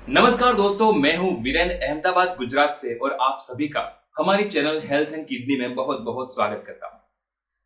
नमस्कार दोस्तों, मैं हूं वीरेंद्र अहमदाबाद गुजरात से और आप सभी का हमारी चैनल हेल्थ एंड किडनी में बहुत बहुत स्वागत करता हूं।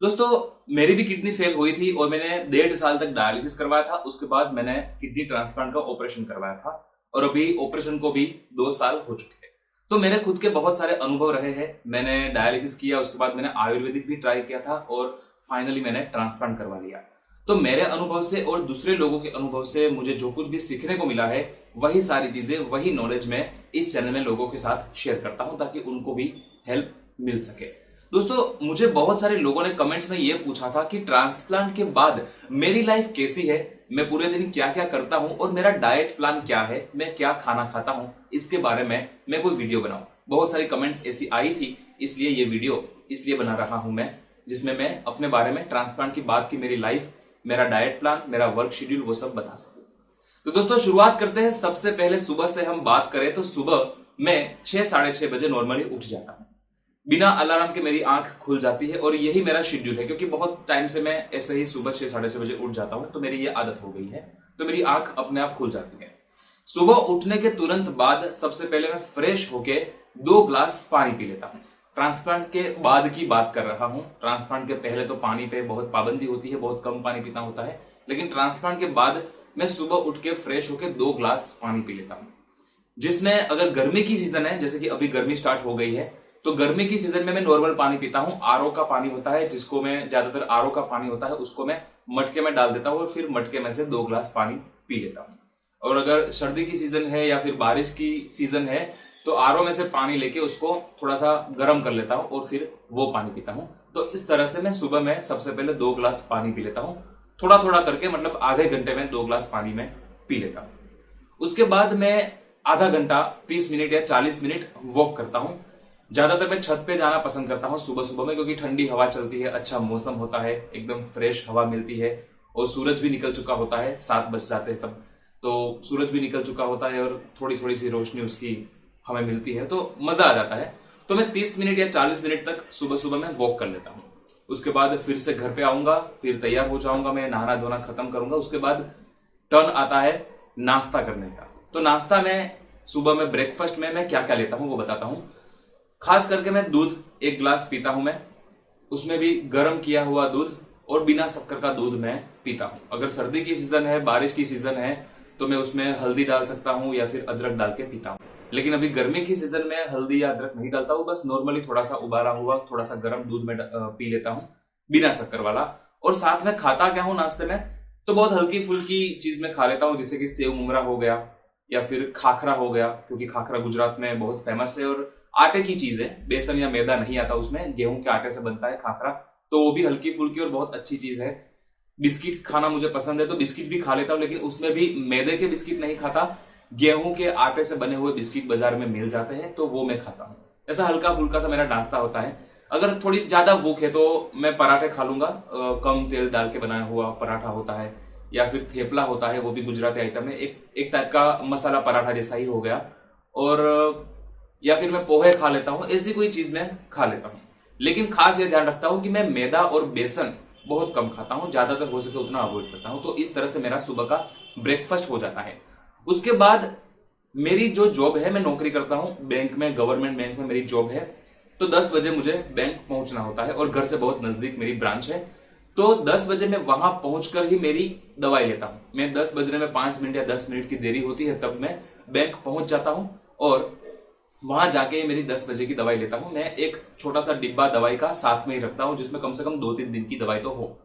दोस्तों, मेरी भी किडनी फेल हुई थी और मैंने 1.5 साल तक डायलिसिस करवाया था। उसके बाद मैंने किडनी ट्रांसप्लांट का ऑपरेशन करवाया था और अभी ऑपरेशन को भी 2 साल हो चुके हैं। तो मेरे खुद के बहुत सारे अनुभव रहे हैं। मैंने डायलिसिस किया, उसके बाद मैंने आयुर्वेदिक भी ट्राई किया था और फाइनली मैंने ट्रांसप्लांट करवा लिया। तो मेरे अनुभव से और दूसरे लोगों के अनुभव से मुझे जो कुछ भी सीखने को मिला है, वही सारी चीजें, वही नॉलेज मैं इस चैनल में लोगों के साथ शेयर करता हूं ताकि उनको भी हेल्प मिल सके। दोस्तों, मुझे बहुत सारे लोगों ने कमेंट्स में ये पूछा था कि ट्रांसप्लांट के बाद मेरी लाइफ कैसी है, मैं पूरे दिन क्या क्या करता हूं और मेरा डाइट प्लान क्या है, मैं क्या खाना खाता हूं, इसके बारे में मैं कोई वीडियो बनाऊं। बहुत सारी कमेंट्स ऐसी आई थी, इसलिए ये वीडियो इसलिए बना रहा हूं मैं, जिसमें मैं अपने बारे में ट्रांसप्लांट के बाद की मेरी लाइफ, मेरा डाइट प्लान, मेरा वर्क शेड्यूल, वो सब बता सकूं। तो दोस्तों, शुरुआत करते हैं। सबसे पहले सुबह से हम बात करें तो सुबह मैं 6 साढ़े 6 बजे नॉर्मली उठ जाता हूं। बिना अलार्म के मेरी आंख खुल जाती है और यही मेरा शेड्यूल है, क्योंकि बहुत टाइम से मैं ऐसे ही सुबह 6 साढ़े 6 बजे उठ जाता हूं, तो मेरी ये आदत हो गई है। तो मेरी आंख अपने आप खुल जाती है। सुबह उठने के तुरंत बाद सबसे पहले मैं फ्रेश होके 2 ग्लास पानी पी लेता हूं। ट्रांसप्लांट के बाद की बात कर रहा हूं। ट्रांसप्लांट के पहले तो पानी पे बहुत पाबंदी होती है, बहुत कम पानी पीता होता है, लेकिन ट्रांसप्लांट के बाद मैं सुबह उठ के फ्रेश होके 2 ग्लास पानी पी लेता हूं। जिसमें अगर गर्मी की सीजन है, जैसे कि अभी गर्मी स्टार्ट हो गई है, तो गर्मी की सीजन में मैं नॉर्मल पानी पीता हूं। आरओ का पानी होता है, जिसको मैं ज्यादातर आरओ का पानी होता है, उसको मैं मटके में डाल देता हूं और फिर मटके में से 2 ग्लास पानी पी लेता हूं। और अगर सर्दी की सीजन है या फिर बारिश की सीजन है, तो आरओ में से पानी लेके उसको थोड़ा सा गर्म कर लेता हूं और फिर वो पानी पीता हूं। तो इस तरह से मैं सुबह में सबसे पहले 2 ग्लास पानी पी लेता हूं, थोड़ा थोड़ा करके, मतलब आधे घंटे में 2 ग्लास पानी में पी लेता हूं। उसके बाद मैं आधा घंटा, 30 मिनट या 40 मिनट वॉक करता हूं। ज्यादातर मैं छत पे जाना पसंद करता हूं सुबह सुबह में, क्योंकि ठंडी हवा चलती है, अच्छा मौसम होता है, एकदम फ्रेश हवा मिलती है और सूरज भी निकल चुका होता है, 7 बज जाते हैं तब, तो सूरज भी निकल चुका होता है और थोड़ी थोड़ी सी रोशनी उसकी हमें मिलती है, तो मजा आ जाता है। तो मैं 30 मिनट या 40 मिनट तक सुबह सुबह में वॉक कर लेता हूँ। उसके बाद फिर से घर पे आऊंगा, फिर तैयार हो जाऊंगा, मैं नहाना धोना खत्म करूंगा। उसके बाद टर्न आता है नाश्ता करने का। तो नाश्ता में सुबह में ब्रेकफास्ट में मैं क्या क्या लेता हूं वो बताता हूं। खास करके मैं दूध 1 गिलास पीता हूं मैं, उसमें भी गर्म किया हुआ दूध और बिना शक्कर का दूध मैं पीता हूं। अगर सर्दी की सीजन है, बारिश की सीजन है, तो मैं उसमें हल्दी डाल सकता हूं या फिर अदरक डाल के पीता हूं। लेकिन अभी गर्मी की सीजन में हल्दी या अदरक नहीं डालता हूं, बस नॉर्मली थोड़ा सा उबाला हुआ, थोड़ा सा गर्म दूध में पी लेता हूं, बिना शक्कर वाला। और साथ में खाता क्या हूं नाश्ते में, तो बहुत हल्की फुल्की चीज में खा लेता हूं, जैसे कि सेव मुमरा हो गया या फिर खाखरा हो गया, क्योंकि खाखरा गुजरात में बहुत फेमस है और आटे की चीज है, बेसन या मैदा नहीं आता उसमें, गेहूं के आटे से बनता है खाखरा, तो वो भी हल्की फुल्की और बहुत अच्छी चीज है। बिस्किट खाना मुझे पसंद है, तो बिस्किट भी खा लेता हूं, लेकिन उसमें भी मैदे के बिस्किट नहीं खाता, गेहूं के आटे से बने हुए बिस्किट बाजार में मिल जाते हैं, तो वो मैं खाता हूं। ऐसा हल्का फुल्का सा मेरा नाश्ता होता है। अगर थोड़ी ज्यादा भूख है तो मैं पराठे खा लूंगा, कम तेल डाल के बनाया हुआ पराठा होता है, या फिर थेपला होता है, वो भी गुजराती आइटम है, एक टाइप का मसाला पराठा जैसा ही हो गया। और या फिर मैं पोहे खा लेता हूं, ऐसी कोई चीज मैं खा लेता हूं। लेकिन खास ये ध्यान रखता हूं कि मैं मैदा और बेसन बहुत कम खाता हूं, ज्यादातर हो सके उतना अवॉइड करता हूं। तो इस तरह से मेरा सुबह का ब्रेकफास्ट हो जाता है। उसके बाद मेरी जो जॉब है, मैं नौकरी करता हूं बैंक में, गवर्नमेंट बैंक में मेरी जॉब है, तो 10 बजे मुझे बैंक पहुंचना होता है और घर से बहुत नजदीक मेरी ब्रांच है, तो 10 बजे मैं वहां पहुंचकर ही मेरी दवाई लेता हूं। मैं 10 बजने में 5 मिनट या 10 मिनट की देरी होती है, तब मैं बैंक पहुंच जाता हूं और वहां जाके मेरी 10 बजे की दवाई लेता हूं। मैं एक छोटा सा डिब्बा दवाई का साथ में ही रखता हूं, जिसमें कम से कम 2-3 दिन की दवाई तो हो,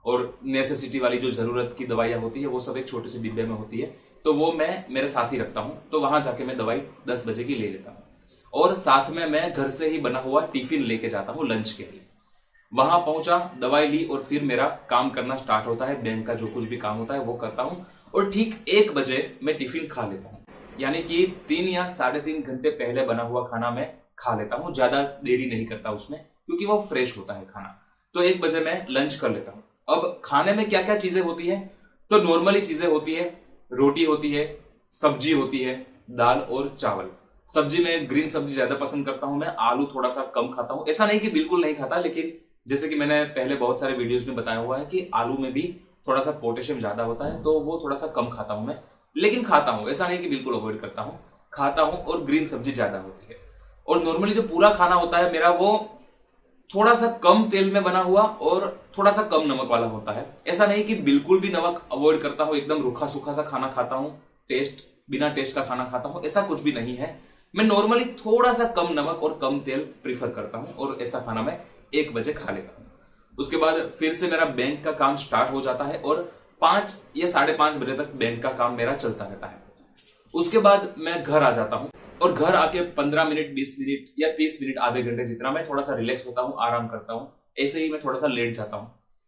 और नेसेसिटी वाली जो जरूरत की दवाइयां होती है वो सब एक छोटे से डिब्बे में होती है, तो वो मैं मेरे साथ ही रखता हूं। तो वहां जाके मैं दवाई 10 बजे की ले लेता हूं और साथ में मैं घर से ही बना हुआ टिफिन लेके जाता हूं लंच के लिए। वहां पहुंचा, दवाई ली और फिर मेरा काम करना स्टार्ट होता है, बैंक का जो कुछ भी काम होता है वो करता हूं और ठीक 1 बजे मैं टिफिन खा लेता हूं। यानी कि 3 या 3.5 घंटे पहले बना हुआ खाना मैं खा लेता हूं, ज्यादा देरी नहीं करता उसमें, क्योंकि वो फ्रेश होता है खाना। तो 1 बजे मैं लंच कर लेता हूं। अब खाने में क्या क्या चीजें होती है, तो नॉर्मली चीजें होती है, रोटी होती है, सब्जी होती है, दाल और चावल। सब्जी में ग्रीन सब्जी ज्यादा पसंद करता हूं मैं, आलू थोड़ा सा कम खाता हूं। ऐसा नहीं कि बिल्कुल नहीं खाता, लेकिन जैसे कि मैंने पहले बहुत सारे वीडियोस में बताया हुआ है कि आलू में भी थोड़ा सा पोटेशियम ज्यादा होता है, तो वो थोड़ा सा कम खाता हूं मैं। लेकिन खाता हूं, ऐसा नहीं कि बिल्कुल अवॉइड करता हूं, खाता हूं। और ग्रीन सब्जी ज्यादा होती है। और नॉर्मली जो पूरा खाना होता है मेरा, वो थोड़ा सा कम तेल में बना हुआ और थोड़ा सा कम नमक वाला होता है। ऐसा नहीं कि बिल्कुल भी नमक अवॉइड करता हूं, एकदम रूखा सूखा सा खाना खाता हूं, बिना टेस्ट का खाना खाता हूं, ऐसा कुछ भी नहीं है। मैं नॉर्मली थोड़ा सा कम नमक और कम तेल प्रीफर करता हूं, और ऐसा खाना मैं 1 बजे खा लेता हूं। उसके बाद फिर से मेरा बैंक का काम स्टार्ट हो जाता है, और 5 या 5:30 बजे तक बैंक का काम मेरा चलता रहता है। उसके बाद मैं घर आ जाता हूं, और घर आके 15 मिनट, 20 मिनट या 30 मिनट, आधे घंटे जितना मैं थोड़ा सा रिलैक्स होता हूं, आराम करता हूं। ऐसे ही मैं थोड़ा सा लेट जाता हूं,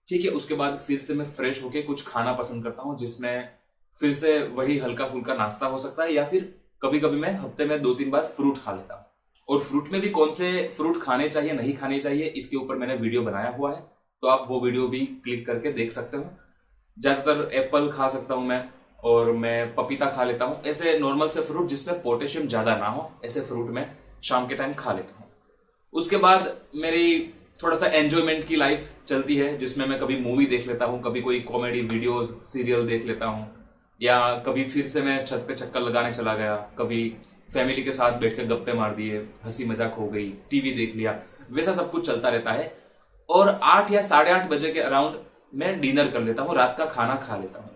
ठीक है। उसके बाद फिर से मैं फ्रेश होके कुछ खाना पसंद करता हूं, जिसमें फिर से वही हल्का फुल्का नाश्ता हो सकता है, या फिर कभी कभी मैं हफ्ते में 2-3 बार फ्रूट खा लेता हूं। और फ्रूट में भी कौन से फ्रूट खाने चाहिए, नहीं खाने चाहिए, इसके ऊपर मैंने वीडियो बनाया हुआ है, तो आप वो वीडियो भी क्लिक करके देख सकते हो। ज्यादातर एप्पल खा सकता हूं मैं, और मैं पपीता खा लेता हूं। ऐसे नॉर्मल से फ्रूट जिसमें पोटेशियम ज्यादा ना हो, ऐसे फ्रूट मैं शाम के टाइम खा लेता हूं। उसके बाद मेरी थोड़ा सा एंजॉयमेंट की लाइफ चलती है, जिसमें मैं कभी मूवी देख लेता हूं, कभी कोई कॉमेडी वीडियोस, सीरियल देख लेता हूं, या कभी फिर से मैं छत पे चक्कर लगाने चला गया, कभी फैमिली के साथ बैठ के गप्पे मार दिए, हंसी मजाक हो गई, टीवी देख लिया, वैसा सब कुछ चलता रहता है। और 8 या 8:30 बजे के अराउंड मैं डिनर कर लेता हूँ, रात का खाना खा लेता हूँ।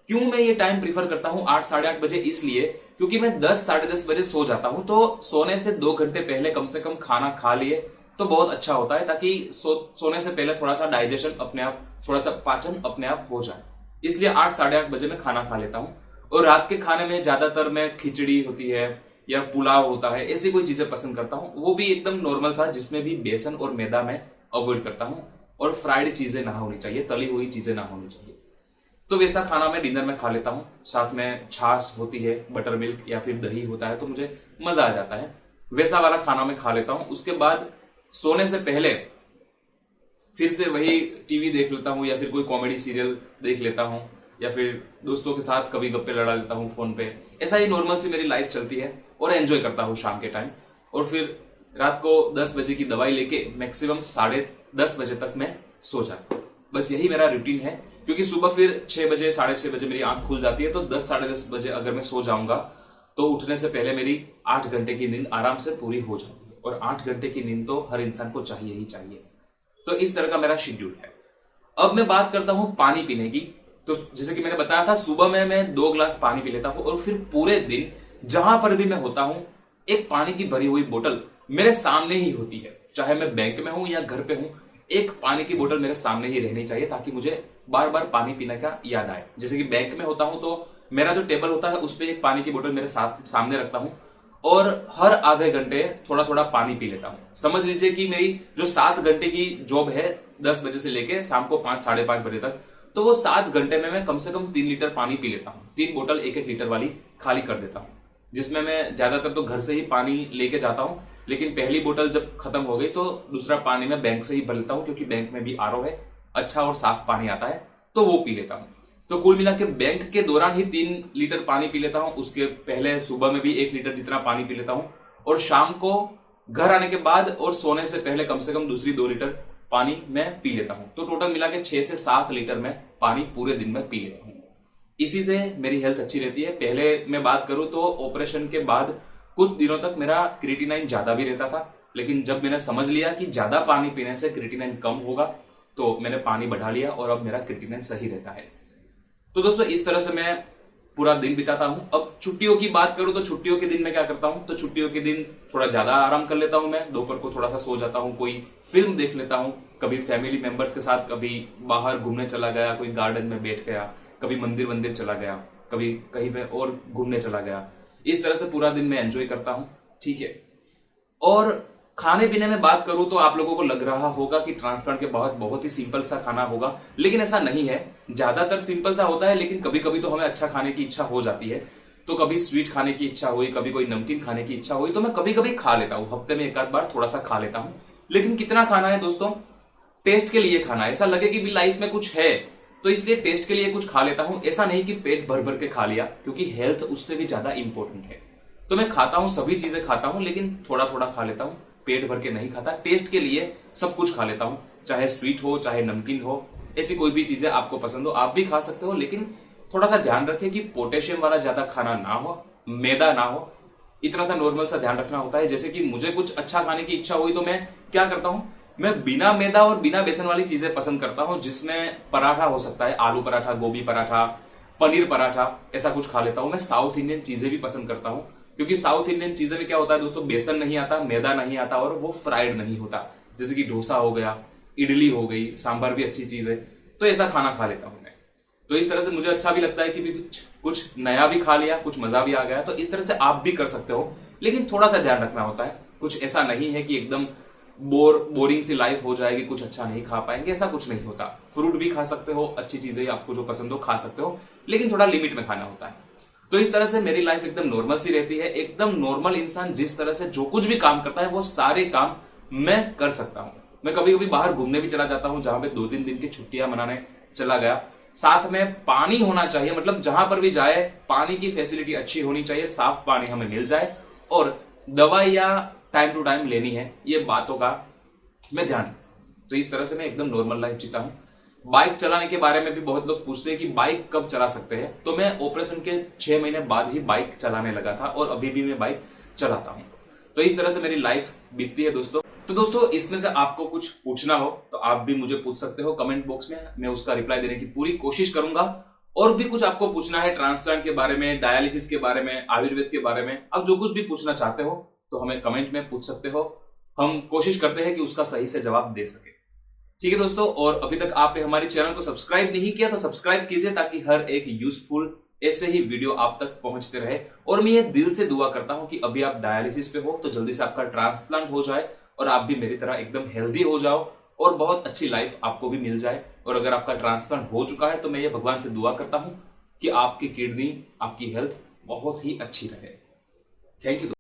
क्यों मैं ये टाइम प्रीफर करता हूँ 8, 8:30 बजे? इसलिए क्योंकि मैं 10, 10:30 बजे सो जाता हूँ, तो सोने से 2 घंटे पहले कम से कम खाना खा लिए तो बहुत अच्छा होता है, ताकि सोने से पहले थोड़ा सा डाइजेशन अपने आप, थोड़ा सा पाचन अपने आप हो जाए। इसलिए 8, 8:30 बजे मैं खाना खा लेता हूँ। और रात के खाने में ज्यादातर मैं खिचड़ी होती है या पुलाव होता है, ऐसी कोई चीजें पसंद करता हूँ, वो भी एकदम नॉर्मल सा, जिसमें भी बेसन और मैदा मैं अवॉइड करता हूँ। और फ्राइड चीजें ना होनी चाहिए, तली हुई चीजें ना होनी चाहिए। तो वैसा खाना मैं डिनर में खा लेता हूँ। साथ में छाछ होती है, बटर मिल्क या फिर दही होता है, तो मुझे मजा आ जाता है। वैसा वाला खाना मैं खा लेता हूँ। उसके बाद सोने से पहले फिर से वही टीवी देख लेता हूँ, या फिर कोई कॉमेडी सीरियल देख लेता हूँ, या फिर दोस्तों के साथ कभी गप्पे लड़ा लेता हूँ फोन पे। ऐसा ही नॉर्मल सी मेरी लाइफ चलती है, और एंजॉय करता हूँ शाम के टाइम। और फिर रात को 10 बजे की दवाई लेके मैक्सिमम 10:30 बजे तक मैं सो जाता हूँ। बस यही मेरा रूटीन है, क्योंकि सुबह फिर 6 बजे, 6:30 बजे मेरी आंख खुल जाती है, तो 10, 10:30 बजे अगर मैं सो जाऊंगा तो उठने से पहले मेरी 8 घंटे की नींद आराम से पूरी हो जाती है। और 8 घंटे की नींद तो हर इंसान को चाहिए ही चाहिए। तो इस तरह का मेरा शेड्यूल है। अब मैं बात करता हूं पानी पीने की। तो जैसे कि मैंने बताया था, सुबह में मैं 2 ग्लास पानी पी लेता हूं, और फिर पूरे दिन जहां पर भी मैं होता हूं, एक पानी की भरी हुई बोतल मेरे सामने ही होती है। चाहे मैं बैंक में हूं या घर पे हूं, एक पानी की बोतल मेरे सामने ही रहनी चाहिए, ताकि मुझे बार बार पानी पीने का याद आए। जैसे कि बैंक में होता हूं तो मेरा जो टेबल होता है उस पर एक पानी की बोतल मेरे सामने रखता हूं, और हर आधे घंटे थोड़ा थोड़ा पानी पी लेता हूं। समझ लीजिए कि मेरी जो 7 घंटे की जॉब है, 10 बजे से लेके शाम को 5, 5:30 बजे तक, तो वो 7 घंटे में मैं कम से कम 3 लीटर पानी पी लेता हूँ। 3 बोतल 1-1 लीटर वाली खाली कर देता हूँ, जिसमें मैं ज्यादातर तो घर से ही पानी लेके जाता हूँ। लेकिन पहली बोतल जब खत्म हो गई तो दूसरा पानी मैं बैंक से ही भर लेता हूँ, क्योंकि बैंक में भी आरओ है, अच्छा और साफ पानी आता है, तो वो पी लेता हूँ। तो कुल मिला के बैंक के दौरान ही 3 लीटर पानी पी लेता हूँ। उसके पहले सुबह में भी 1 लीटर जितना पानी पी लेता हूँ, और शाम को घर आने के बाद और सोने से पहले कम से कम दूसरी 2 लीटर पानी मैं पी लेता हूँ। तो टोटल मिला के 6 से 7 लीटर मैं पानी पूरे दिन में पी लेता हूँ। इसी से मेरी हेल्थ अच्छी रहती है। पहले मैं बात करूं तो ऑपरेशन के बाद कुछ दिनों तक मेरा क्रिएटिनाइन ज्यादा भी रहता था, लेकिन जब मैंने समझ लिया कि ज्यादा पानी पीने से क्रिएटिनाइन कम होगा, तो मैंने पानी बढ़ा लिया, और अब मेरा क्रिएटिनाइन सही रहता है। तो दोस्तों, इस तरह से मैं पूरा दिन बिताता हूं। अब छुट्टियों की बात करूं तो छुट्टियों के दिन मैं क्या करता हूं, तो छुट्टियों के दिन थोड़ा ज्यादा आराम कर लेता हूं। मैं दोपहर को थोड़ा सा सो जाता हूं, कोई फिल्म देख लेता हूं, कभी फैमिली मेंबर्स के साथ कभी बाहर घूमने चला गया, कोई गार्डन में बैठ गया, कभी मंदिर चला गया, कभी कहीं पे और घूमने चला गया। इस तरह से पूरा दिन मैं एंजॉय करता हूं, ठीक है। और खाने पीने में बात करूं तो आप लोगों को लग रहा होगा कि ट्रांसप्लांट के बाद बहुत ही सिंपल सा खाना होगा, लेकिन ऐसा नहीं है। ज्यादातर सिंपल सा होता है, लेकिन कभी कभी तो हमें अच्छा खाने की इच्छा हो जाती है। तो कभी स्वीट खाने की इच्छा हुई, कभी कोई नमकीन खाने की इच्छा हुई, तो मैं कभी कभी खा लेता हूँ। हफ्ते में 1 बार थोड़ा सा खा लेता हूँ। लेकिन कितना खाना है दोस्तों, टेस्ट के लिए खाना है। ऐसा लगे कि लाइफ में कुछ है तो इसलिए टेस्ट के लिए कुछ खा लेता हूं। ऐसा नहीं कि पेट भर भर के खा लिया, क्योंकि हेल्थ उससे भी ज्यादा इंपॉर्टेंट है। तो मैं खाता हूं, सभी चीजें खाता हूं, लेकिन थोड़ा थोड़ा खा लेता हूं, पेट भर के नहीं खाता। टेस्ट के लिए सब कुछ खा लेता हूं, चाहे स्वीट हो चाहे नमकीन हो, ऐसी कोई भी चीजें आपको पसंद हो आप भी खा सकते हो, लेकिन थोड़ा सा ध्यान रखें कि पोटेशियम वाला ज्यादा खाना ना हो, मैदा ना हो, इतना सा नॉर्मल सा ध्यान रखना होता है। जैसे कि मुझे कुछ अच्छा खाने की इच्छा हुई तो मैं क्या करता हूं, मैं बिना मैदा और बिना बेसन वाली चीजें पसंद करता हूं, जिसमें पराठा हो सकता है, आलू पराठा, गोभी पराठा, पनीर पराठा, ऐसा कुछ खा लेता हूं। मैं साउथ इंडियन चीजें भी पसंद करता हूं, क्योंकि साउथ इंडियन चीजें में क्या होता है दोस्तों, बेसन नहीं आता, मैदा नहीं आता और वो फ्राइड नहीं होता। जैसे कि डोसा हो गया, इडली हो गई, सांभर भी अच्छी चीज है, तो ऐसा खाना खा लेता हूं मैं। तो इस तरह से मुझे अच्छा भी लगता है कि भी कुछ नया भी खा लिया, कुछ मजा भी आ गया। तो इस तरह से आप भी कर सकते हो, लेकिन थोड़ा सा ध्यान रखना होता है। कुछ ऐसा नहीं है कि एकदम बोरिंग सी लाइफ हो जाएगी, कुछ अच्छा नहीं खा पाएंगे, ऐसा कुछ नहीं होता। फ्रूट भी खा सकते हो, अच्छी चीजें आपको जो पसंद हो खा सकते हो, लेकिन थोड़ा लिमिट में खाना होता है। तो इस तरह से मेरी लाइफ एकदम नॉर्मल सी रहती है। एकदम नॉर्मल इंसान जिस तरह से जो कुछ भी काम करता है वो सारे काम मैं कर सकता हूं। मैं कभी कभी बाहर घूमने भी चला जाता हूं, जहां पे 2-3 दिन की छुट्टियां मनाने चला गया। साथ में पानी होना चाहिए, मतलब जहां पर भी जाए पानी की फैसिलिटी अच्छी होनी चाहिए, साफ पानी हमें मिल जाए और दवाइयां टाइम टू टाइम लेनी है, ये बातों का मैं ध्यान। तो इस तरह से मैं एकदम नॉर्मल लाइफ जीता हूं। बाइक चलाने के बारे में भी बहुत लोग पूछते हैं कि बाइक कब चला सकते हैं, तो मैं ऑपरेशन के 6 महीने बाद ही बाइक चलाने लगा था और अभी भी मैं बाइक चलाता हूं। तो इस तरह से मेरी लाइफ बीतती है दोस्तों। तो दोस्तों इसमें से आपको कुछ पूछना हो तो आप भी मुझे पूछ सकते हो कमेंट बॉक्स में, मैं उसका रिप्लाई देने की पूरी कोशिश करूंगा। और भी कुछ आपको पूछना है ट्रांसप्लांट के बारे में, डायलिसिस के बारे में, आयुर्वेद के बारे में, अब जो कुछ भी पूछना चाहते हो तो हमें कमेंट में पूछ सकते हो। हम कोशिश करते हैं कि उसका सही से जवाब दे सके। ठीक है दोस्तों, और अभी तक आपने हमारे चैनल को सब्सक्राइब नहीं किया तो सब्सक्राइब कीजिए, ताकि हर एक यूजफुल ऐसे ही वीडियो आप तक पहुंचते रहे। और मैं ये दिल से दुआ करता हूं कि अभी आप डायलिसिस पे हो तो जल्दी से आपका ट्रांसप्लांट हो जाए और आप भी मेरी तरह एकदम हेल्दी हो जाओ और बहुत अच्छी लाइफ आपको भी मिल जाए। और अगर आपका ट्रांसप्लांट हो चुका है तो मैं ये भगवान से दुआ करता हूं कि आपकी किडनी, आपकी हेल्थ बहुत ही अच्छी रहे। Thank you.